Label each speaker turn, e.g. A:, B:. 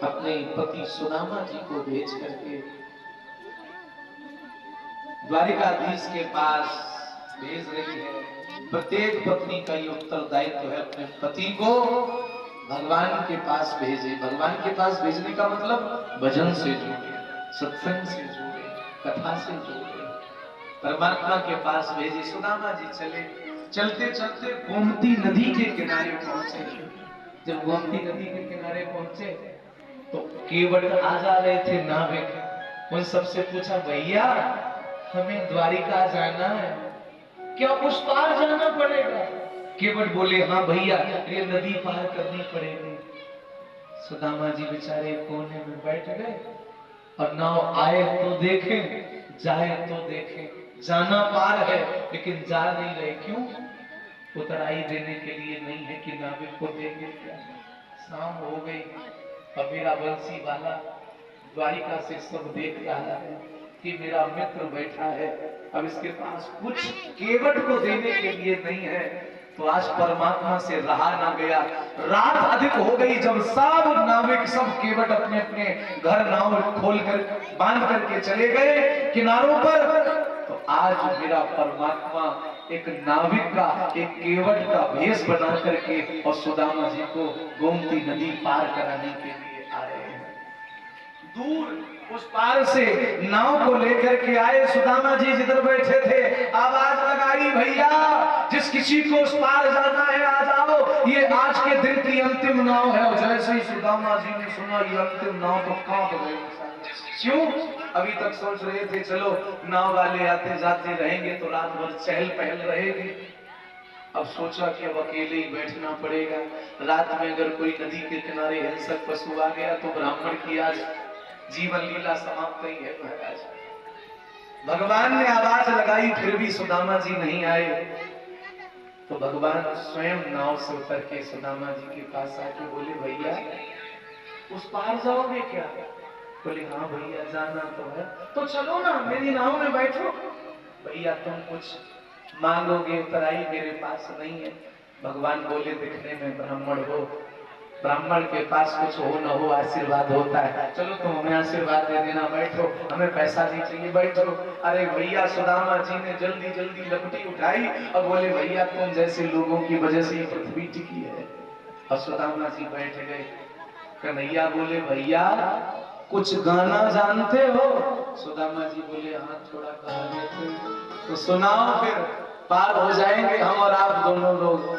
A: अपने पति सुदामा जी को भेज करके द्वारिकाधीश के पास भेज रही है। प्रत्येक पत्नी का ये उत्तरदायित्व है अपने पति को भगवान के पास भेजे। भगवान के पास भेजने का मतलब भजन से जोड़े, सत्संग से जोड़े, कथा से जोड़े, परमात्मा के पास भेजे। सुदामा जी चले, चलते चलते गोमती नदी के किनारे पहुंचे। जब गोमती नदी के किनारे पहुंचे तो केवट आ जा रहे थे नाविक। उन सबसे पूछा, भैया हमें द्वारिका जाना है, क्या उस पार जाना पड़ेगा? केवट बोले, हाँ भैया ये नदी पार करनी पड़ेगी। सुदामा जी बेचारे कोने में बैठ गए और नाव आए तो देखे, जाए तो देखे। जाना पार है लेकिन जा नहीं रहे। क्यों? उतराई देने के लिए नहीं है कि नाविक को देंगे क्या? शाम हो गई, अब मेरा बंसी वाला द्वारिका से सब देख रहा है कि मेरा मित्र बैठा है, अब इसके पास कुछ केवट को देने के लिए नहीं है। तो आज परमात्मा से रहा ना गया। रात अधिक हो गई, जब सब नाविक सब केवट अपने अपने घर नाव खोलकर बांध करके चले गए किनारों पर, तो आज मेरा परमात्मा एक नाविक का, एक केवट का भेष बना करके और सुदामा जी को गोमती नदी पार कराने के लिए आ रहे हैं। दूर उस पार से नाव को लेकर के आए। सुदामा जी जिधर बैठे थे आवाज लगाई, भैया जिस किसी को उस पार जाना है आ जाओ, ये आज के दिन की अंतिम नाव है। और जैसे ही सुदामा जी ने सुना ये अंतिम नाव तो कांप गए। क्यों? अभी तक सोच रहे थे चलो नाव वाले आते जाते रहेंगे तो रात भर चहल पहल रहेगी। अब सोचा कि अब अकेले ही बैठना पड़ेगा। रात में अगर कोई नदी के किनारे हिंसक पशु आ गया तो ब्राह्मण की आज जीवन लीला समाप्त ही है महाराज। भगवान ने आवाज लगाई फिर भी सुदामा जी नहीं आए। तो भगवान स्वयं नाव से उतर के सुदामा जी के पास आके बोले, भैया उस पार जाओगे क्या? बोले, हाँ भैया जाना तो है। तो चलो ना मेरी नाव में बैठो। भैया तुम कुछ मांगोगे उतराई मेरे पास नहीं है। भगवान बोले, दिखने में ब्राह्मण हो, ब्राह्मण के पास कुछ हो न हो आशीर्वाद होता है। चलो तुम हमें आशीर्वाद दे देना, बैठो, हमें पैसा नहीं चाहिए, बैठो। अरे भैया सुदामा जी ने जल्दी जल्दी लपटी उठाई और बोले, भैया तुम जैसे लोगों की वजह से पृथ्वी टिकी है। और सुदामा जी बैठ गए। कन्हैया बोले, भैया कुछ गाना जानते हो? सुदामा जी बोले, हाँ थोड़ा गा लेते। तो सुनाओ फिर पार हो जाएंगे हम और आप दोनों लोग।